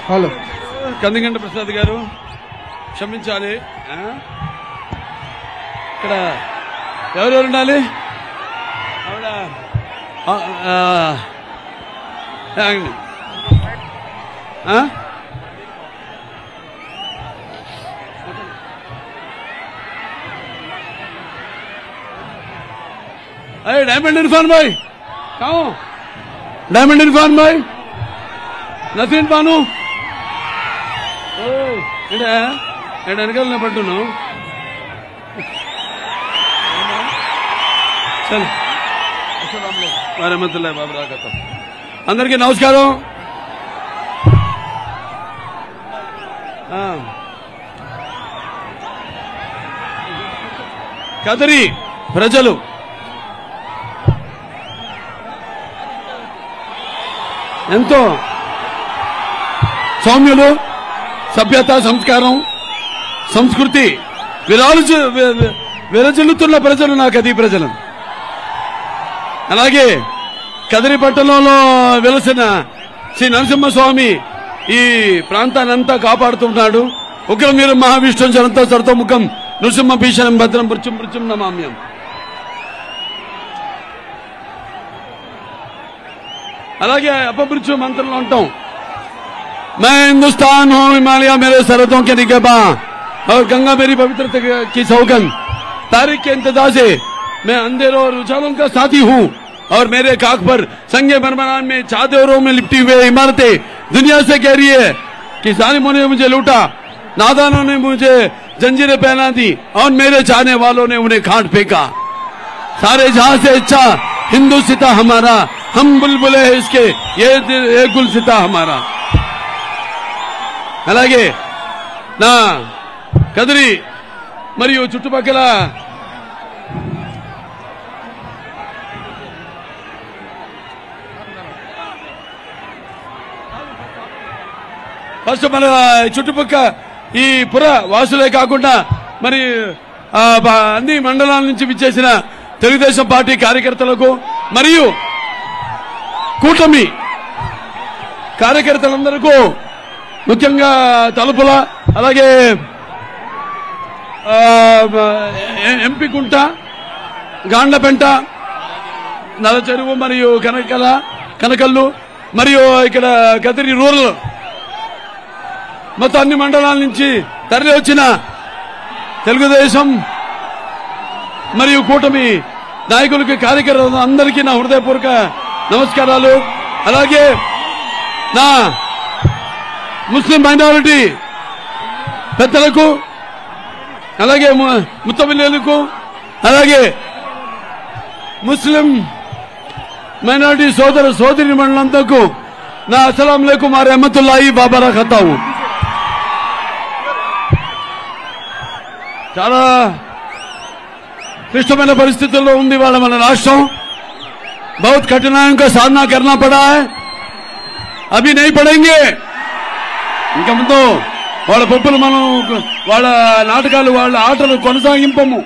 Hello కందిగంట Prasad గారు క్షమించాలి. ఇక్కడ ఎవరెవరు ఉండాలి? ఆవిడ अरे डायमंड इरफान भाई कहाँ हो? डायमंड इरफान भाई नसीन पानू వెనకాలనే పట్టున్నావు. చల్ వరహమతుల్లాహి వబరకాతుహు. అందరికీ నమస్కారం. కదిరి ప్రజలు ఎంతో సౌమ్యులు, సభ్యత, సంస్కారం, సంస్కృతి విరజిల్లుతున్న ప్రజలు నా కదిరి ప్రజలు. అలాగే కదిరి పట్టణంలో వెలసిన శ్రీ నరసింహస్వామి ఈ ప్రాంతాన్నంతా కాపాడుతున్నాడు. ఉగ్రం వీరం మహావిష్ణు జనంతో సరతో ముఖం నృసింహ భీషణం భద్రం మృత్యుం మృత్యుం నమామ్యం. అలాగే అపమృత్యు మంత్రంలో ఉంటాం. मैं हिंदुस्तान हूँ, हिमालय मेरे सरहदों के निगहबां और गंगा मेरी पवित्रता की सौगंध. तारीख के इंतजार से मैं अंधेरों और उजालों का साथी हूँ और मेरे खाक पर संगे मरमरान में चादरों में लिपटी हुए इमारतें दुनिया से कह रही है कि जालिमों ने मुझे लूटा, नादानों ने मुझे जंजीरें पहना दी और मेरे चाहने वालों ने उन्हें खाट फेंका. सारे जहां से अच्छा हिंदू सिता हमारा, हम बुलबुले हैं इसके ये गुल सिता हमारा. అలాగే నా కదిరి మరియు చుట్టుపక్కల ఫస్ట్ మన చుట్టుపక్కల ఈ పుర వాసులే కాకుండా మరి అన్ని మండలాల నుంచి విచ్చేసిన తెలుగుదేశం పార్టీ కార్యకర్తలకు మరియు కూటమి కార్యకర్తలందరికీ ముఖ్యంగా తలుపుల, అలాగే ఎంపీ కుంట, గాండ్లపెంట, నల్లచెరువు మరియు కనకల్లు మరియు ఇక్కడ కదిరి రూరల్ మొత్తం అన్ని మండలాల నుంచి తరలి వచ్చిన తెలుగుదేశం మరియు కూటమి నాయకులకి, కార్యకర్తలు అందరికీ నా హృదయపూర్వక నమస్కారాలు. అలాగే నా ముస్లిం మైనారిటీ పెద్దలకు, అలాగే ముత్తబిల్లులకు, అలాగే ముస్లిం మైనారిటీ సోదర సోదరి మండలంతకు నా అస్సలాం అలైకుం వ రహమతుల్లాహి వ బరకాతుహు. చాలా క్లిష్టమైన పరిస్థితుల్లో ఉంది వాళ్ళ మన రాష్ట్రం. बहुत कठिनाइयों का सामना करना पड़ा है, अभी नहीं पड़ेंगे. ఇంకా ముందు వాళ్ళ పప్పులు మనం వాళ్ళ నాటకాలు వాళ్ళ ఆటలు కొనసాగింపము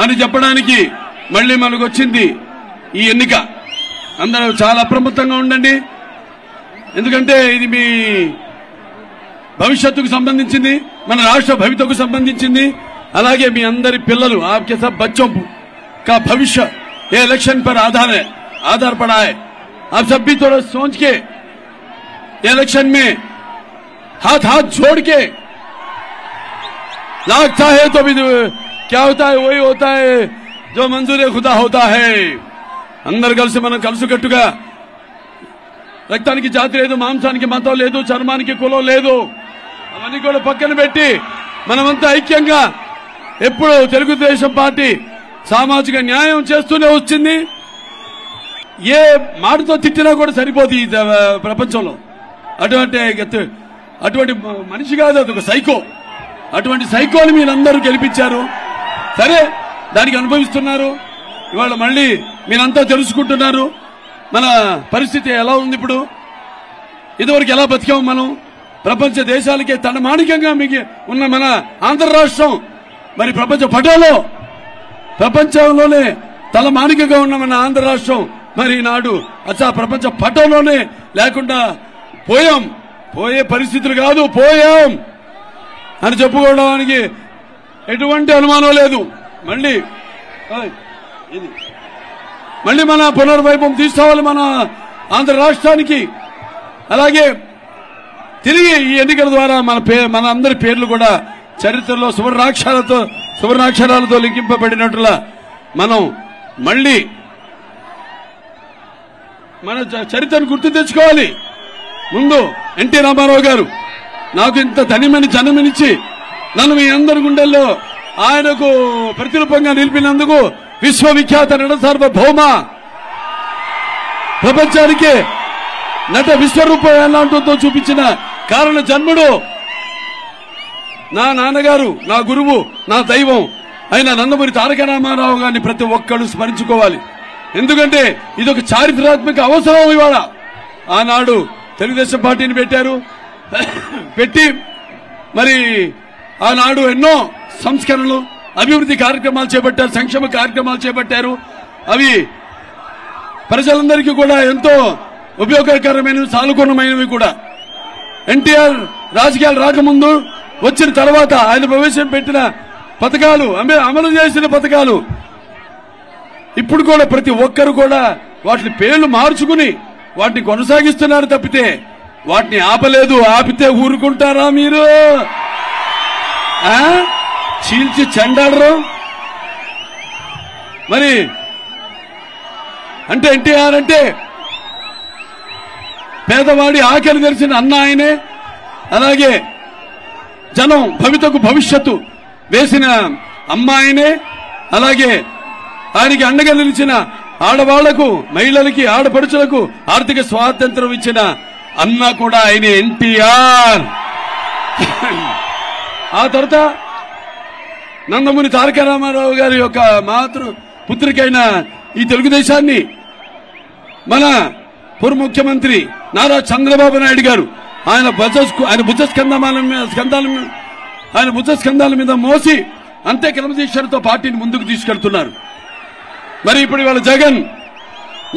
అని చెప్పడానికి మళ్ళీ మనకు వచ్చింది ఈ ఎన్నిక. అందరూ చాలా అప్రమత్తంగా ఉండండి, ఎందుకంటే ఇది మీ భవిష్యత్తుకు సంబంధించింది, మన రాష్ట్ర భవితకు సంబంధించింది. అలాగే మీ అందరి పిల్లలు आपके सब बच्चों का भविष्य ये इलेक्शन पर आधार पड़ा है. आप सब भी थोड़ा सोच के इलेक्शन में हाथ जोड़ के लगता है तो भी क्या होता है वही होता है जो मंजूर खुदा होता है. अंदर కలిసి మనం కలుసుకట్టుగా రక్తానికి జాతి లేదు, మాంసానికి మతం లేదు, చర్మానికి కులం లేదు, అవన్నీ కూడా పక్కన పెట్టి మనమంతా ఐక్యంగా ఎప్పుడు తెలుగుదేశం పార్టీ సామాజిక న్యాయం చేస్తూనే వచ్చింది. ఏ మాటతో తిట్టినా కూడా సరిపోదు ఈ ప్రపంచంలో. అటువంటి మనిషి కాదు, అది ఒక సైకో. అటువంటి సైకోని మీరందరూ గెలిపించారు. సరే, దానికి అనుభవిస్తున్నారు. ఇవాళ మళ్ళీ మీరంతా తెలుసుకుంటున్నారు మన పరిస్థితి ఎలా ఉంది. ఇప్పుడు ఇదివరకు ఎలా బతికాము మనం, ప్రపంచ దేశాలకే తనమానికంగా మీకు ఉన్న మన ఆంధ్ర రాష్ట్రం మరి ప్రపంచ పటంలో ప్రపంచంలోనే తలమానికగా ఉన్న మన ఆంధ్ర రాష్ట్రం మరి నాడు ప్రపంచ పటంలోనే లేకుండా పోయే పరిస్థితులు కాదు, పోయాం అని చెప్పుకోవడానికి ఎటువంటి అనుమానం లేదు. మళ్ళీ మన పునర్వైభవం తీసుకోవాలి మన ఆంధ్ర రాష్ట్రానికి. అలాగే తిరిగి ఈ ఎన్నికల ద్వారా మన అందరి పేర్లు కూడా చరిత్రలో సువర్ణాక్షరాలతో లింకింపబడినట్లుగా మనం మళ్ళీ మన చరిత్రను గుర్తు తెచ్చుకోవాలి. ముందు ఎన్టీ రామారావు గారు నాకు ఇంత ధనిమని జన్మనిచ్చి నన్ను మీ అందరి గుండెల్లో ఆయనకు ప్రతిరూపంగా నిలిపినందుకు విశ్వవిఖ్యాత నట సార్వభౌమ ప్రపంచానికి నట విశ్వరూపం ఎలా ఉంటుందో చూపించిన కారణ జన్ముడు నా నాన్నగారు, నా గురువు, నా దైవం అయిన నందమూరి తారక రామారావు గారిని ప్రతి ఒక్కరు స్మరించుకోవాలి. ఎందుకంటే ఇది ఒక చారిత్రాత్మక అవసరం. ఇవాళ ఆనాడు తెలుగుదేశం పార్టీని పెట్టి మరి ఆనాడు ఎన్నో సంస్కరణలు, అభివృద్ధి కార్యక్రమాలు చేపట్టారు, సంక్షేమ కార్యక్రమాలు చేపట్టారు. అవి ప్రజలందరికీ కూడా ఎంతో ఉపయోగకరమైనవి, సానుకూలమైనవి కూడా. ఎన్టీఆర్ రాజకీయాలు రాకముందు, వచ్చిన తర్వాత ఆయన ప్రవేశపెట్టిన పథకాలు, అమలు చేసిన పథకాలు ఇప్పుడు కూడా ప్రతి ఒక్కరు కూడా వాటిని పేర్లు మార్చుకుని వాటిని కొనసాగిస్తున్నారు తప్పితే వాటిని ఆపలేదు. ఆపితే ఊరుకుంటారా మీరు? చీల్చి చెండాడరు. మరి అంటే ఎన్టీఆర్ అంటే పేదవాడి ఆకలి తెరిచిన అన్న ఆయనే. అలాగే జనం భవిష్యత్తు వేసిన అమ్మాయినే. అలాగే ఆయనకి అండగా నిలిచిన ఆడవాళ్లకు, మహిళలకి, ఆడపడుచులకు ఆర్థిక స్వాతంత్రం ఇచ్చిన అన్న కూడా ఆయన ఎన్టీఆర్. ఆ తర్వాత నందమూరి తారక రామారావు గారి యొక్క పుత్రికైన ఈ తెలుగుదేశాన్ని మన పూర్వ ముఖ్యమంత్రి నారా చంద్రబాబు నాయుడు గారు ఆయన భుజ స్కంధాల మీద మోసి అంతే క్రమశిక్షణతో పార్టీని ముందుకు తీసుకెళ్తున్నారు. మరి ఇప్పుడు ఇవాళ జగన్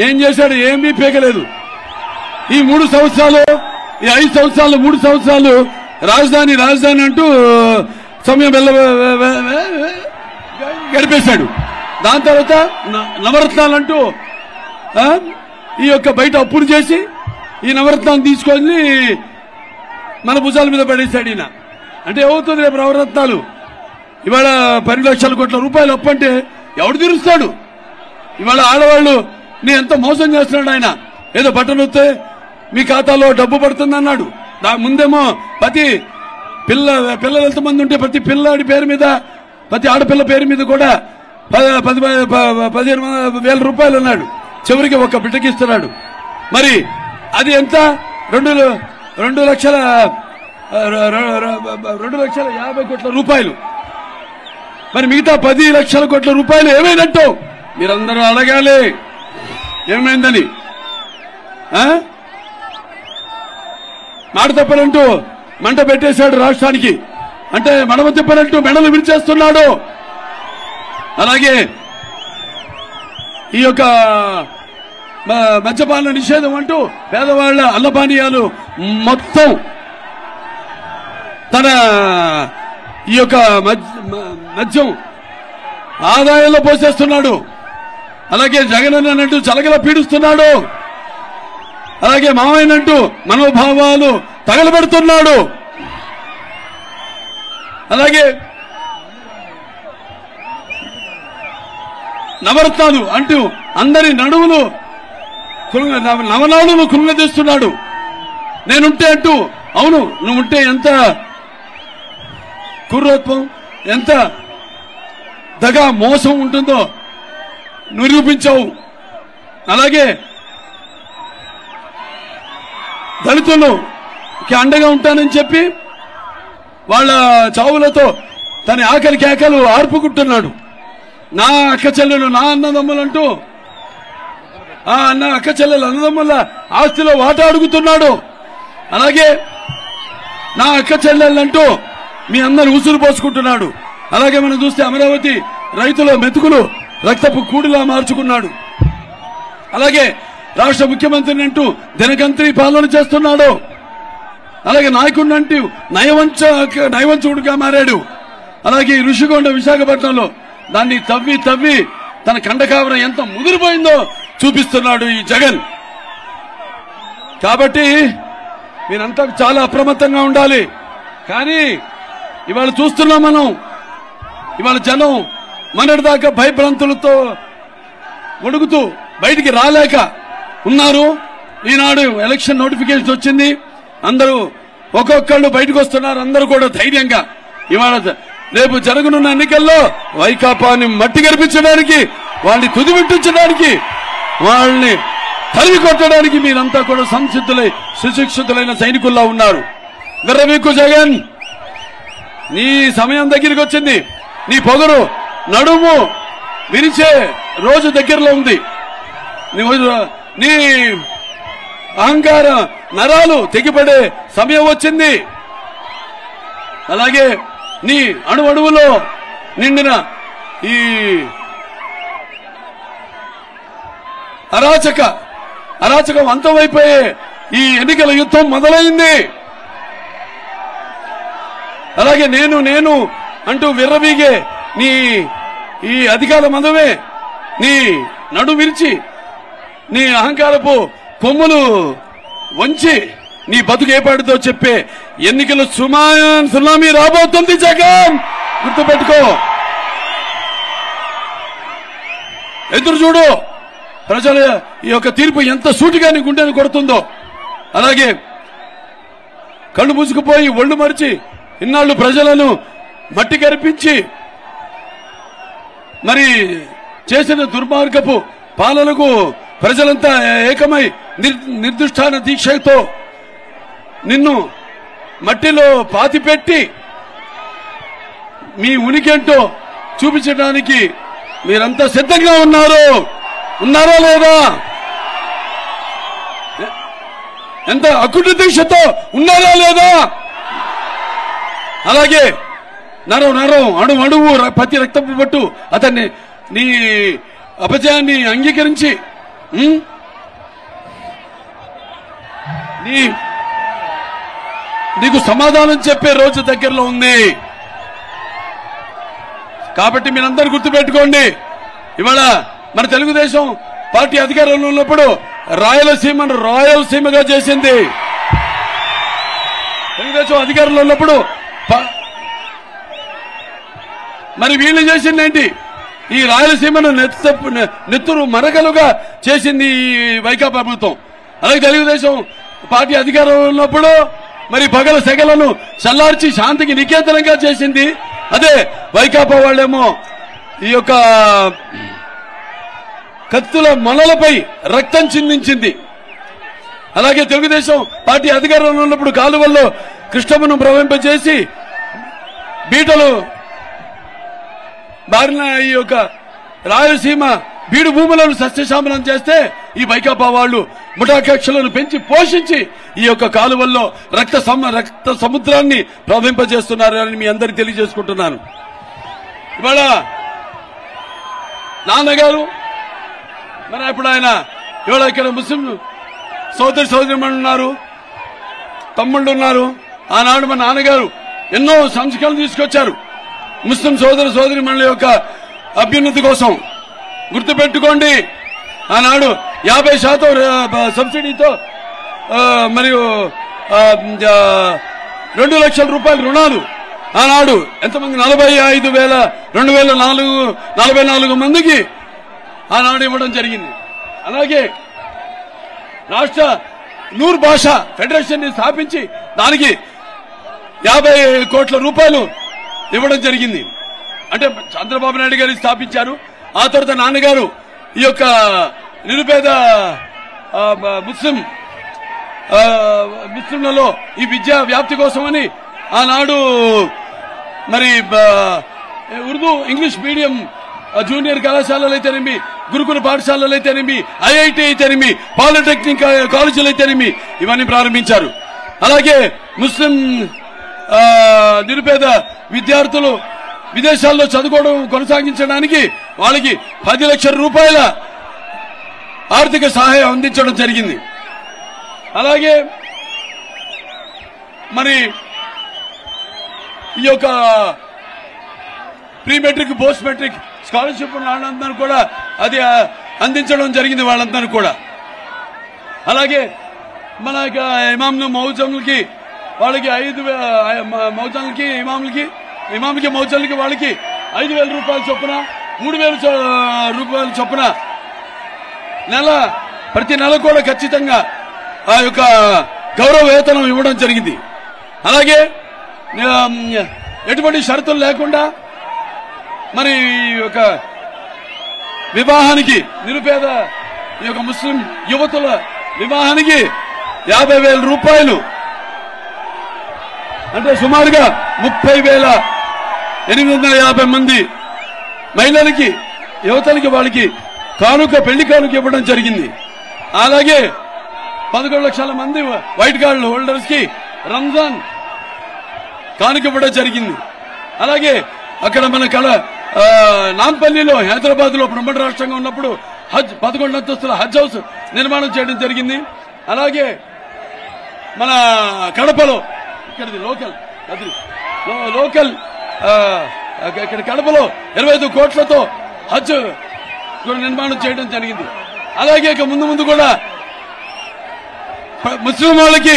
ఏం చేశాడు? ఏమీ పీకలేదు. ఈ 3 సంవత్సరాలు, ఈ 5 సంవత్సరాలు, 3 సంవత్సరాలు రాజధాని అంటూ సమయం గడిపేశాడు. దాని తర్వాత నవరత్నాలంటూ ఈ యొక్క బయట అప్పులు చేసి ఈ నవరత్నాన్ని తీసుకొని మన భుజాల మీద పడేశాడు ఈయన. అంటే ఏమవుతుంది రేపు నవరత్నాలు? ఇవాళ 10 లక్షల కోట్ల రూపాయలు అప్పు అంటే ఎవడు తీరుస్తాడు? ఇవాళ ఆడవాళ్లు నీ ఎంత మోసం చేస్తున్నాడు ఆయన. ఏదో బట్టలు వస్తే మీ ఖాతాలో డబ్బు పడుతుంది అన్నాడు. ముందేమో ప్రతి పిల్లలు ఎంతమంది ఉంటే ప్రతి పిల్లాడి పేరు మీద, ప్రతి ఆడపిల్ల పేరు మీద కూడా 15,000 రూపాయలు అన్నాడు. చివరికి ఒక బిడ్డకి ఇస్తున్నాడు. మరి అది ఎంత? 2,50,00,000 కోట్ల రూపాయలు. మరి మిగతా 10 లక్షల కోట్ల రూపాయలు ఏమైనట్టు మీరందరూ అడగాలి ఏమైందని. మాట తప్పనంటూ మంట పెట్టేశాడు రాష్ట్రానికి. అంటే మడమ తిప్పనంటూ మెడలు విరిచేస్తున్నాడు. అలాగే ఈ యొక్క మద్యపాన నిషేధం అంటూ పేదవాళ్ల అన్నపానీయాలు మొత్తం తన ఈ యొక్క మద్యం ఆదాయంలో పోసేస్తున్నాడు. అలాగే జగన్ అన్నట్టు చలగల పీడిస్తున్నాడు. అలాగే మావయ్యనంటూ మనోభావాలు తగలబెడుతున్నాడు. అలాగే నవరత్నాలు అంటూ అందరి నడువులు నవనాడులు కృంగదీస్తున్నాడు. నేనుంటే అంటూ, అవును నువ్వుంటే ఎంత కుర్రత్వం, ఎంత దగా మోసం ఉంటుందో నిరూపించావు. అలాగే దళితులకి అండగా ఉంటానని చెప్పి వాళ్ళ చావులతో తన ఆకలి కేకలు ఆర్పుకుంటున్నాడు. నా అక్క చెల్లెలు, నా అన్నదమ్ములంటూ ఆ అక్క చెల్లెలు అన్నదమ్ముల ఆస్తిలో వాటా అడుగుతున్నాడు. అలాగే నా అక్క చెల్లెళ్ళంటూ మీ అందరు ఉసురు పోసుకుంటున్నాడు. అలాగే మనం చూస్తే అమరావతి రైతుల మెతుకులు రక్తపు కూడిలా మార్చుకున్నాడు. అలాగే రాష్ట్ర ముఖ్యమంత్రిని అంటూ దినగంత్రి పాలన చేస్తున్నాడు. అలాగే నాయకుడిని అంటూ నయవంచుడుగా మారాడు. అలాగే ఋషికొండ విశాఖపట్నంలో దాన్ని తవ్వి తన కండకావరం ఎంత ముదిరిపోయిందో చూపిస్తున్నాడు ఈ జగన్. కాబట్టి మీరంతా చాలా అప్రమత్తంగా ఉండాలి. కానీ ఇవాళ చూస్తున్నాం మనం, ఇవాళ జనం మొన్నటిదాకా భయభ్రాంతులతో వణుకుతూ బయటికి రాలేక ఉన్నారు. ఈనాడు ఎలక్షన్ నోటిఫికేషన్ వచ్చింది, అందరూ ఒక్కొక్కళ్ళు బయటకు వస్తున్నారు. అందరూ కూడా ధైర్యంగా ఇవాళ రేపు జరగనున్న ఎన్నికల్లో వైకాపాని మట్టి గర్పించడానికి, వాళ్ళని తుదిమిట్టించడానికి, వాళ్ళని తరిమి కొట్టడానికి మీరంతా కూడా సంసిద్ధులై సుశిక్షితులైన సైనికుల్లా ఉన్నారు. విర్రవీక్కు జగన్, నీ సమయం దగ్గరికి వచ్చింది. నీ పొగరు నడుము విరిచే రోజు దగ్గరలో ఉంది. నీ అహంకార నరాలు తెగిపడే సమయం వచ్చింది. అలాగే నీ అణువణువులో నిండిన ఈ అరాచకం అంతమైపోయే ఈ ఎన్నికల యుద్ధం మొదలైంది. అలాగే నేను అంటూ విర్రవీగే నీ ఈ అధికార మదమే నీ నడు విరిచి, నీ అహంకారపు కొమ్ములు వంచి నీ బతుకు ఏపాటితో చెప్పే ఎన్నికలు సునామీ రాబోతుంది జగన్, గుర్తుపెట్టుకో. ఎదురు చూడు, ప్రజల ఈ యొక్క తీర్పు ఎంత సూటిగా నీ గుండెను కొడుతుందో. అలాగే కళ్ళు మూసుకుపోయి ఒళ్ళు మరిచి ఇన్నాళ్లు ప్రజలను మట్టి కరిపించి మరి చేసిన దుర్మార్గపు పాలనకు ప్రజలంతా ఏకమై నిర్దిష్టాన దీక్షతో నిన్ను మట్టిలో పాతిపెట్టి మీ ఉనికేంటో చూపించడానికి మీరంతా సిద్ధంగా ఉన్నారా లేదా? ఎంత అకుట దీక్షతో ఉన్నారా లేదా? అలాగే నరం అణువు ప్రతి రక్తపు పట్టు అతన్ని నీ అపజయాన్ని అంగీకరించి నీకు సమాధానం చెప్పే రోజు దగ్గరలో ఉంది. కాబట్టి మీరందరూ గుర్తుపెట్టుకోండి, ఇవాళ మన తెలుగుదేశం పార్టీ అధికారంలో ఉన్నప్పుడు రాయలసీమను రాయలసీమగా చేసింది. తెలుగుదేశం అధికారంలో ఉన్నప్పుడు మరి వీళ్ళు చేసింది ఏంటి? ఈ రాయలసీమను నెత్తురు మరకలుగా చేసింది ఈ వైకాపా ప్రభుత్వం. అలాగే తెలుగుదేశం పార్టీ అధికారంలో ఉన్నప్పుడు మరి పగల సెగలను చల్లార్చి శాంతికి నికేతనంగా చేసింది అదే వైకాపా వాళ్ళేమో ఈ యొక్క కత్తుల మొనలపై రక్తం చిందించింది. అలాగే తెలుగుదేశం పార్టీ అధికారంలో ఉన్నప్పుడు కాలువల్లో కృష్ణమ్మను ప్రవహింపజేసి బీటలు బారిన ఈ యొక్క రాయలసీమ బీడు భూములను సస్యశామలం చేస్తే ఈ వైకాపా వాళ్ళు ముఠాకక్షలను పెంచి పోషించి ఈ యొక్క కాలువల్లో రక్త సముద్రాన్ని ప్రవహింపజేస్తున్నారని మీ అందరికీ తెలియజేసుకుంటున్నాను. ఇవాళ నాన్నగారు మరి ఇప్పుడు ఆయన ఇవాళ ఇక్కడ ముస్లిం సోదరిమణులు ఉన్నారు, తమ్ముళ్ళు ఉన్నారు. ఆనాడు మా నాన్నగారు ఎన్నో సంస్కరణలు తీసుకొచ్చారు ముస్లిం సోదరిమణుల యొక్క అభ్యున్నతి కోసం. గుర్తుపెట్టుకోండి, ఆనాడు 50% సబ్సిడీతో మరియు 2 లక్షల రూపాయల రుణాలు ఆనాడు ఎంతమంది 45,244 మందికి ఆనాడు ఇవ్వడం జరిగింది. అలాగే రాష్ట్ర నూర్ భాషా ఫెడరేషన్ ని స్థాపించి దానికి 50 కోట్ల రూపాయలు ఇవ్వడం జరిగింది. అంటే చంద్రబాబు నాయుడు గారు స్థాపించారు. ఆ తర్వాత నాన్నగారు ఈ యొక్క నిరుపేద ముస్లింలలో ఈ విద్యా వ్యాప్తి కోసమని ఆనాడు మరి ఉర్దూ ఇంగ్లీష్ మీడియం జూనియర్ కళాశాలలు అయితేనేమి, గురుకుల పాఠశాలలు అయితేనేమి, ఐఐటి అయితేనేమి, పాలిటెక్నిక్ కాలేజీలు అయితేనేమి ఇవన్నీ ప్రారంభించారు. అలాగే ముస్లిం నిరుపేద విద్యార్థులు విదేశాల్లో చదువుకోవడం కొనసాగించడానికి వాళ్ళకి 10 లక్షల రూపాయల ఆర్థిక సహాయం అందించడం జరిగింది. అలాగే మరి ఈ యొక్క pre matric post matric scholarship వాళ్ళందరూ కూడా అది అందించడం జరిగింది వాళ్ళందరూ కూడా. అలాగే మన ఇమాంలు మౌజంలకి వాళ్ళకి 5 మౌజంలకి ఇమాంలకి మౌజంలకి వాళ్ళకి 5,000 రూపాయల చొప్పున 3,000 రూపాయల చొప్పున ప్రతి నెల కూడా ఖచ్చితంగా ఆ యొక్క గౌరవ వేతనం ఇవ్వడం జరిగింది. అలాగే ఎటువంటి షరతులు లేకుండా మరి ఈ యొక్క వివాహానికి నిరుపేద ఈ యొక్క ముస్లిం యువతుల వివాహానికి 50,000 రూపాయలు అంటే సుమారుగా 30,850 మంది మహిళలకి యువతలకి వాళ్ళకి పెళ్లి కానుక ఇవ్వడం జరిగింది. అలాగే 11 లక్షల మంది వైట్ కార్డు హోల్డర్స్ కి రంజాన్ కానుక ఇవ్వడం జరిగింది. అలాగే అక్కడ మన నాంపల్లిలో హైదరాబాద్ లో ఉమ్మడి రాష్ట్రంగా ఉన్నప్పుడు 11 అంతస్తుల హజ్ హౌస్ నిర్మాణం చేయడం జరిగింది. అలాగే మన కడపలో ఇక్కడ లోకల్ ఇక్కడ కడపలో 25 కోట్లతో హజ్ నిర్మాణం చేయడం జరిగింది. అలాగే ఇక ముందు కూడా ముస్లిం వాళ్ళకి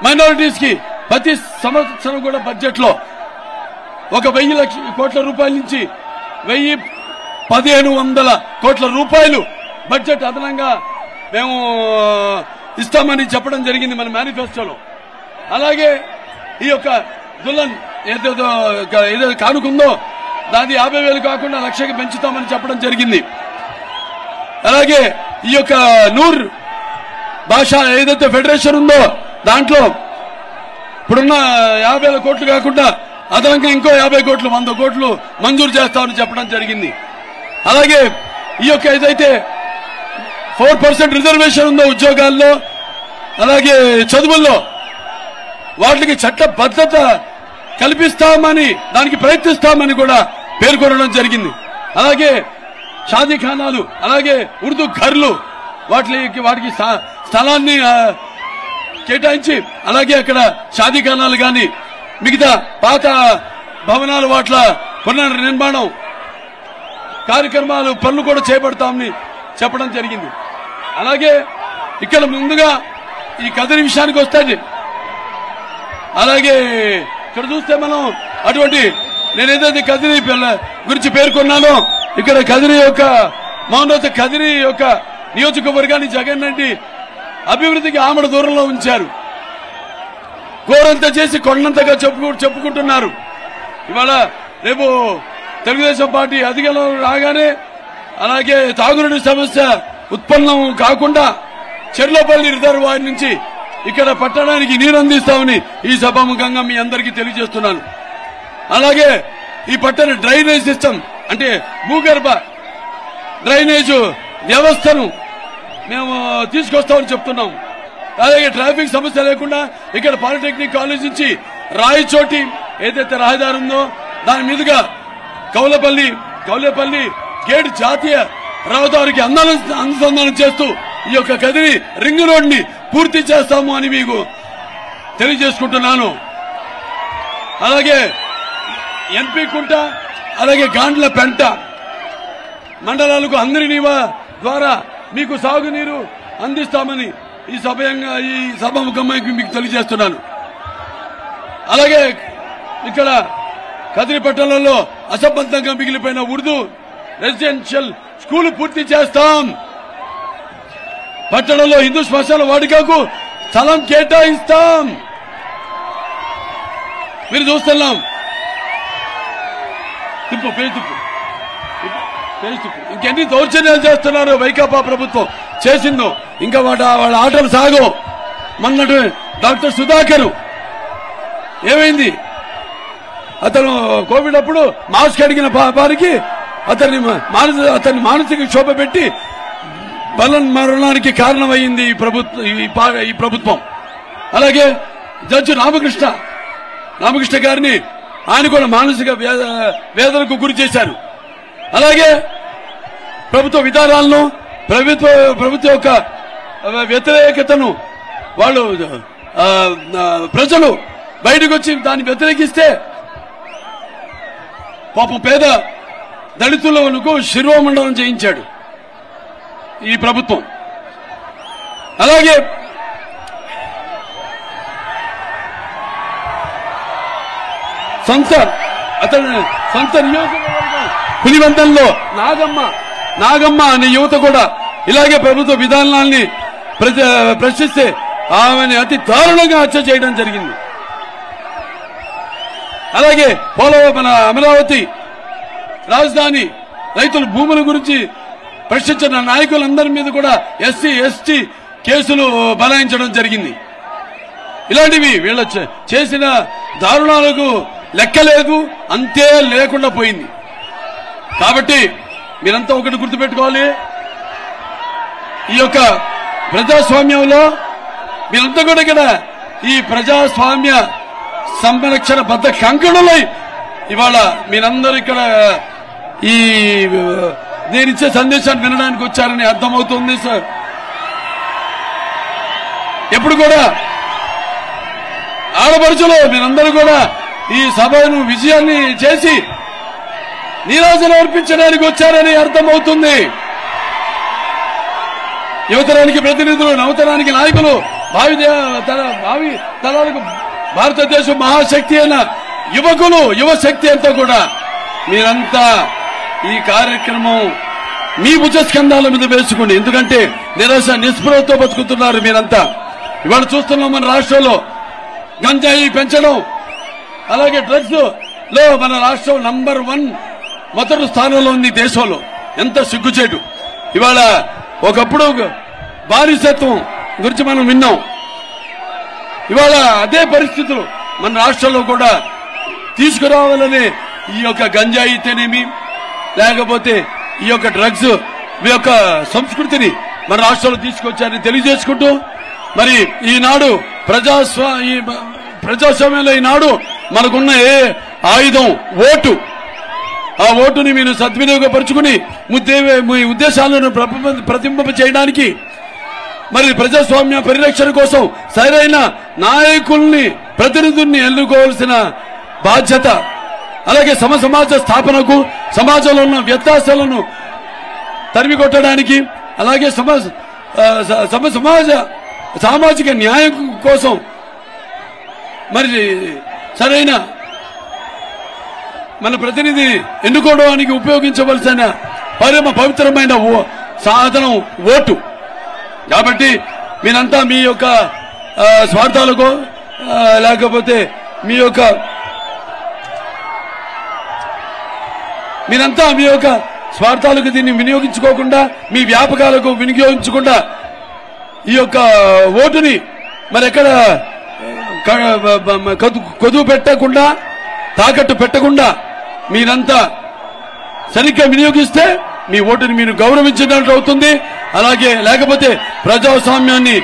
మైనారిటీస్ కి ప్రతి సంవత్సరం కూడా బడ్జెట్ లో 1,000 కోట్ల రూపాయల నుంచి 1,100 కోట్ల రూపాయలు బడ్జెట్ అదనంగా మేము ఇస్తామని చెప్పడం జరిగింది మన మేనిఫెస్టోలో. అలాగే ఈ యొక్క దుల్హన్ ఏదో కానుకుందో దాని 50,000 కాకుండా 1,00,000కి పెంచుతామని చెప్పడం జరిగింది. అలాగే ఈ యొక్క నూర్ భాష ఏదైతే ఫెడరేషన్ ఉందో దాంట్లో ఇప్పుడున్న 50,000 కోట్లు కాకుండా అదనంగా ఇంకో 50 కోట్లు 100 కోట్లు మంజూరు చేస్తామని చెప్పడం జరిగింది. అలాగే ఈ యొక్క ఏదైతే 4% రిజర్వేషన్ ఉందో ఉద్యోగాల్లో అలాగే చదువుల్లో వాటికి చట్టబద్ధత కల్పిస్తామని దానికి ప్రయత్నిస్తామని కూడా పేర్కొనడం జరిగింది. అలాగే షాదీఖానాలు అలాగే ఉర్దూ ఘర్లు వాటికి స్థలాన్ని కేటాయించి అలాగే అక్కడ షాదీఖానాలు గాని మిగతా పాత భవనాలు వాట్ల పునర్నిర్మాణం కార్యక్రమాలు పనులు కూడా చేపడతామని చెప్పడం జరిగింది. అలాగే ఇక్కడ ముందుగా ఈ కదిరి విషయానికి వస్తే అలాగే ఇక్కడ చూస్తే మనం అటువంటి నేనేదైతే కదిరి గురించి పేర్కొన్నానో ఇక్కడ కదిరి యొక్క మౌనత కదిరి యొక్క నియోజకవర్గాన్ని జగన్ రెడ్డి అభివృద్ధికి ఆమడ దూరంలో ఉంచారు. గోరంతా చేసి కొండంతగా చెప్పుకుంటున్నారు. ఇవాళ రేపు తెలుగుదేశం పార్టీ అధికారంలో రాగానే అలాగే తాగునీటి సమస్య ఉత్పన్నం కాకుండా చెర్లపల్లి రిజర్వాయర్ నుంచి ఇక్కడ పట్టణానికి నీరు అందిస్తామని ఈ సభాముఖంగా మీ అందరికీ తెలియజేస్తున్నాను. అలాగే ఈ పట్టణ డ్రైనేజ్ సిస్టమ్ అంటే భూగర్భ డ్రైనేజ్ వ్యవస్థను మేము తీసుకొస్తామని చెప్తున్నాం. అలాగే ట్రాఫిక్ సమస్య లేకుండా ఇక్కడ పాలిటెక్నిక్ కాలేజ్ నుంచి రాయచోటి ఏదైతే రహదారి ఉందో దాని మీదుగా కౌలేపల్లి గేట్ జాతీయ రహదారికి అనుసంధానం చేస్తూ ఈ యొక్క కదిరి రింగ్ రోడ్ ని పూర్తి చేస్తాము అని మీకు తెలియజేసుకుంటున్నాను. అలాగే ఎన్పి కుంట అలాగే గాండ్ల పెంట మండలాలకు అందరి ద్వారా మీకు సాగునీరు అందిస్తామని ఈ సభాముఖంగా మీకు తెలియజేస్తున్నాను. అలాగే ఇక్కడ కదిరి పట్టణంలో అసంబద్ధంగా మిగిలిపోయిన ఉర్దూ రెసిడెన్షియల్ స్కూల్ పూర్తి చేస్తాం. పట్టణంలో హిందూ శ్మశాన వాటికకు స్థలం కేటాయిస్తాం. మీరు చూస్తున్నాం ఇంకెన్ని దౌర్జన్యాలు చేస్తున్నారు వైకాపా ప్రభుత్వం చేసిందో ఇంకా వాళ్ళ ఆటలు సాగో. మొన్నటి డాక్టర్ సుధాకర్ ఏమైంది? అతను కోవిడ్ అప్పుడు మాస్క్ అడిగిన వారికి అతన్ని మానసిక క్షోభ పెట్టి మరణానికి కారణమైంది ఈ ప్రభుత్వం. అలాగే జడ్జి రామకృష్ణ గారిని ఆయన కూడా మానసిక వేదనకు గురి చేశారు. అలాగే ప్రభుత్వ విధానాలను ప్రభుత్వ యొక్క వ్యతిరేకతను వాళ్ళు ప్రజలు బయటకు వచ్చి దాన్ని వ్యతిరేకిస్తే పాపం పేద దళితులకు శిరోమండలం చేయించాడు ఈ ప్రభుత్వం. అలాగే సొంత నియోజకవర్గం పులివెందులలో నాగమ్మ అనే యువత కూడా ఇలాగే ప్రభుత్వ విధానాల్ని ప్రశ్నిస్తే ఆమెని అతి దారుణంగా హత్య చేయడం జరిగింది. అలాగే మన అమరావతి రాజధాని రైతుల భూముల గురించి ప్రశ్నించిన నాయకులందరి మీద కూడా ఎస్సీ ఎస్టీ కేసులు బనాయించడం జరిగింది. ఇలాంటివి వీళ్ళ చేసిన దారుణాలకు లెక్కలేదు, అంతే లేకుండా పోయింది. కాబట్టి మీరంతా ఒకటి గుర్తుపెట్టుకోవాలి, ఈ యొక్క ప్రజాస్వామ్యంలో మీరంతా కూడా ఇక్కడ ఈ ప్రజాస్వామ్య సంరక్షణ బద్ద కంకణులై ఇవాళ మీరందరూ ఇక్కడ ఈ నేనిచ్చే సందేశాన్ని వినడానికి వచ్చారని అర్థమవుతుంది సార్. ఎప్పుడు కూడా ఆడపడుచులు మీరందరూ కూడా ఈ సభను విజయాన్ని చేసి నీరాజనం అర్పించడానికి వచ్చారని అర్థమవుతుంది. యువతరానికి ప్రతినిధులు, నవతరానికి నాయకులు, భావి తరాలకు భారతదేశం మహాశక్తి అయిన యువకులు, యువశక్తి అంతా కూడా మీరంతా ఈ కార్యక్రమం మీ భుజస్కంధాల మీద వేసుకోండి. ఎందుకంటే నిరాశ నిస్పృహతో బతుకుతున్నారు మీరంతా. ఇవాళ చూస్తున్నాం మన రాష్ట్రంలో గంజాయి పెంచడం, అలాగే డ్రగ్స్ లో మన రాష్ట్రం నంబర్ 1 మొదటి స్థానంలో ఉంది దేశంలో. ఎంత సిగ్గుచేటు. ఇవాళ ఒకప్పుడు బానిసత్వం గురించి మనం విన్నాం. ఇవాళ అదే పరిస్థితులు మన రాష్ట్రంలో కూడా తీసుకురావాలని ఈ యొక్క గంజాయితేనేమి, లేకపోతే ఈ యొక్క డ్రగ్స్ ఈ యొక్క సంస్కృతిని మన రాష్ట్రంలో తీసుకొచ్చారని తెలియజేసుకుంటూ, మరి ఈనాడు ప్రజాస్వామ్యంలో ఈనాడు మనకున్న ఏ ఆయుధం ఓటు. ఆ ఓటుని మీరు సద్వినియోగపరుచుకుని మీ ఉద్దేశాలను ప్రతింప చేయడానికి, మరి ప్రజాస్వామ్య పరిరక్షణ కోసం సరైన నాయకుల్ని, ప్రతినిధుల్ని ఎన్నుకోవాల్సిన బాధ్యత, అలాగే సమాజ స్థాపనకు, సమాజంలో ఉన్న వ్యత్యాసాలను తరిమి కొట్టడానికి, అలాగే సామాజిక న్యాయం కోసం మరి సరైన మన ప్రతినిధి ఎన్నుకోవడానికి ఉపయోగించవలసిన పవిత్రమైన సాధనం ఓటు. కాబట్టి మీరంతా మీ యొక్క స్వార్థాలకు, లేకపోతే మీరంతా మీ యొక్క స్వార్థాలకు దీన్ని వినియోగించుకోకుండా, మీ వ్యాపకాలకు వినియోగించకుండా ఈ యొక్క ఓటుని మరి ఎక్కడ కొదువు పెట్టకుండా, తాకట్టు పెట్టకుండా మీరంతా సరిగ్గా వినియోగిస్తే మీ ఓటుని మీరు గౌరవించినట్లు అవుతుంది. అలాగే లేకపోతే ప్రజాస్వామ్యాన్ని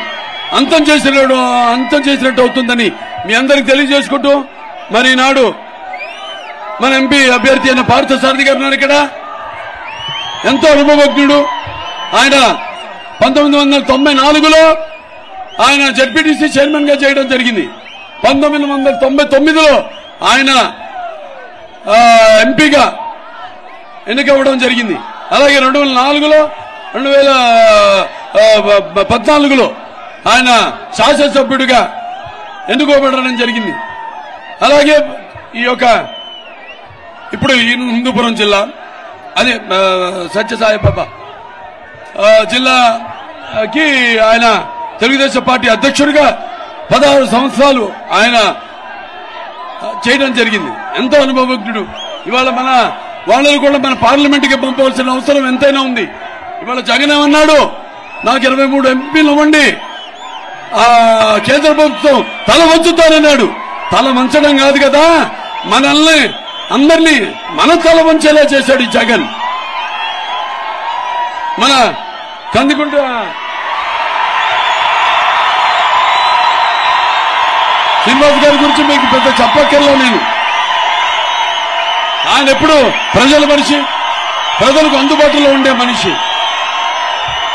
అంతం చేసినట్టు అవుతుందని మీ అందరికి తెలియజేసుకుంటూ, మరి నాడు మన ఎంపీ అభ్యర్థి అయిన పార్థసారథి గారు ఉన్నారు ఇక్కడ. ఎంతో అనుభవజ్ఞుడు ఆయన. 1994లో ఆయన జడ్పీటీసీ చైర్మన్ గా చేయడం జరిగింది. 1999లో ఆయన ఎంపీగా ఎన్నికవ్వడం జరిగింది. అలాగే 2004లో 2014లో ఆయన శాసనసభ్యుడిగా ఎన్నుకోబడడం జరిగింది. అలాగే ఈ యొక్క ఇప్పుడు హిందూపురం జిల్లా, అదే సత్యసాయిబాబా జిల్లాకి ఆయన తెలుగుదేశం పార్టీ అధ్యక్షుడిగా 16 సంవత్సరాలు ఆయన చేయడం జరిగింది. ఎంతో అనుభవజ్ఞుడు. ఇవాళ వాళ్ళని కూడా మన పార్లమెంట్కి పంపవలసిన అవసరం ఎంతైనా ఉంది. ఇవాళ జగన్ ఏమన్నాడు, నాకు 23 ఎంపీలు ఇవ్వండి, కేంద్ర ప్రభుత్వం తల వంచుతానన్నాడు. తల వంచడం కాదు కదా, మనల్ని అందరినీ మన తల వంచేలా చేశాడు ఈ జగన్. మన కందుకుంట శ్రీనివాస్ గారి గురించి మీకు పెద్ద చెప్పక్కర్లా నేను. ఆయన ఎప్పుడు ప్రజల మనిషి, ప్రజలకు అందుబాటులో ఉండే మనిషి,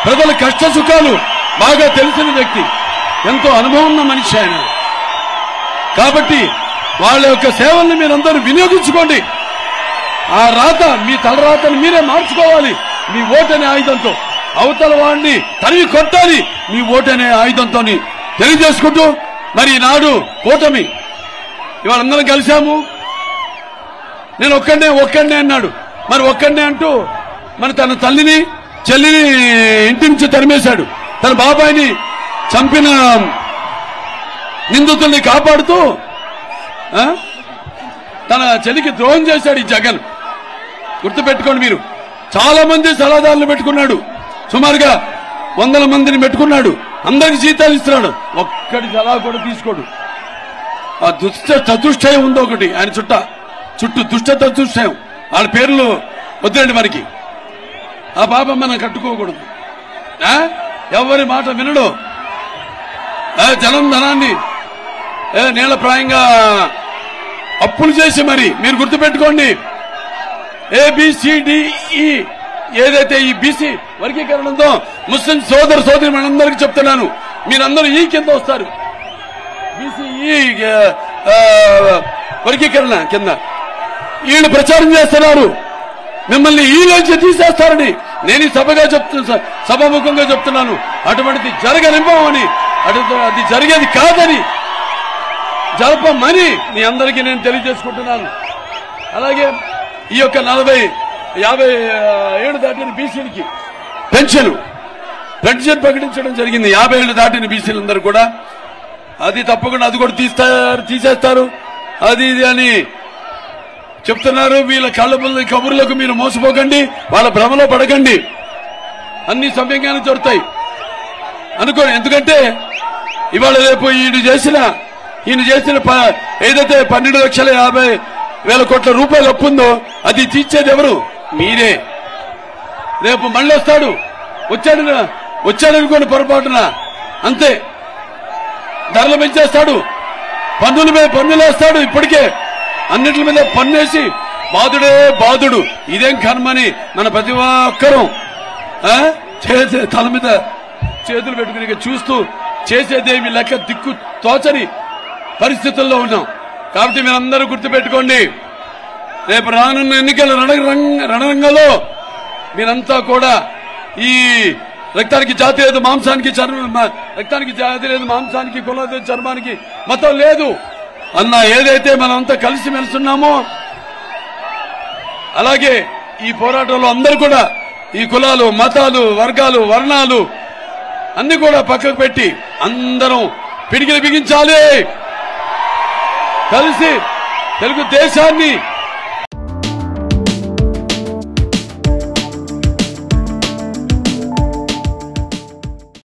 ప్రజల కష్ట సుఖాలు బాగా తెలిసిన వ్యక్తి. ఎంతో అనుభవం ఉన్న మనిషి ఆయన. కాబట్టి వాళ్ళ యొక్క సేవల్ని మీరందరూ వినియోగించుకోండి. ఆ రాత, మీ తలరాతను మీరే మార్చుకోవాలి. మీ ఓటనే ఆయుధంతో అవతల వాడిని తరిమి కొట్టాలి, మీ ఓటనే ఆయుధంతో తెలియజేసుకుంటూ, మరి ఈనాడు కూటమి ఇవాళ అందరం కలిశాము. నేను ఒక్కడే అన్నాడు. మరి ఒక్కడే అంటూ మరి తన తల్లిని చెల్లిని ఇంటి నుంచి తరిమేశాడు. తన బాబాయిని చంపిన నిందితుల్ని కాపాడుతూ తన చెల్లికి ద్రోహం చేశాడు ఈ జగన్. గుర్తుపెట్టుకోండి మీరు. చాలా మంది సలహాదారులు పెట్టుకున్నాడు, సుమారుగా 100 మందిని పెట్టుకున్నాడు. అందరికి జీతాలు ఇస్తున్నాడు, ఒక్కడి సలహా కూడా తీసుకోడు. ఆ దుష్ట చతుష్టయం ఉందో ఒకటి ఆయన చుట్టూ దుష్ట చతుష్టయం. వాళ్ళ పేర్లు వద్దండి మనకి. ఆ పాపం మనం కట్టుకోకూడదు. ఎవరి మాట వినడు. జనం ధనాన్ని నీళ్ళప్రాయంగా అప్పులు చేసి మరి మీరు గుర్తుపెట్టుకోండి. ABCDE ఏదైతే ఈ బీసీ వర్గీకరణ ఉందో, ముస్లిం సోదరి మనందరికీ చెప్తున్నాను, మీరందరూ ఈ కింద వస్తారు. బీసీఈ వర్గీకరణ కింద వీళ్ళు ప్రచారం చేస్తున్నారు, మిమ్మల్ని ఈ నుంచి తీసేస్తారని నేను సభాముఖంగా చెప్తున్నాను. అటువంటిది జరగనివ్వమని, అది జరిగేది కాదని జరపమని మీ అందరికీ నేను తెలియజేసుకుంటున్నాను. అలాగే ఈ యొక్క 57 దాటిన బీసీలకి పెన్షన్ ప్రకటించడం జరిగింది. 50 ఏళ్లు దాటిన బీసీలందరూ కూడా అది తప్పకుండా అది కూడా తీసేస్తారు అది ఇది అని చెప్తున్నారు. వీళ్ళ కబుర్లకు మీరు మోసపోకండి, వాళ్ళ భ్రమలో పడకండి. అన్ని సవ్యంగానే జరుగుతాయి అనుకోండి. ఎందుకంటే ఇవాళ రేపు ఈయన చేసిన ఏదైతే 12,50,000 కోట్ల రూపాయలు అప్పు ఉందో అది తీర్చేది ఎవరు? మీరే. రేపు మళ్ళీ వచ్చాడనుకోండి పొరపాటున, అంతే ధరలు పెంచేస్తాడు, పన్నులు వేస్తాడు. ఇప్పటికే అన్నిటి మీద పన్నేసి బాధుడు. ఇదేం కర్మని మన ప్రతి ఒక్కరూ తల మీద చేతులు పెట్టుకుని చూస్తూ చేసేదేమి లెక్క దిక్కు తోచని పరిస్థితుల్లో ఉన్నాం. కాబట్టి మీరందరూ గుర్తుపెట్టుకోండి, రేపు రానున్న ఎన్నికల రణరంగంలో మీరంతా కూడా ఈ రక్తానికి జాతి లేదు, రక్తానికి జాతి లేదు, మాంసానికి కులం లేదు, చర్మానికి మతం లేదు అన్న ఏదైతే మనమంతా కలిసి మెలుస్తున్నామో, అలాగే ఈ పోరాటంలో అందరూ కూడా ఈ కులాలు, మతాలు, వర్గాలు, వర్ణాలు అన్ని కూడా పక్కకు పెట్టి అందరం పిడికిలు బిగించాలి. కలిసి తెలుగు దేశాన్ని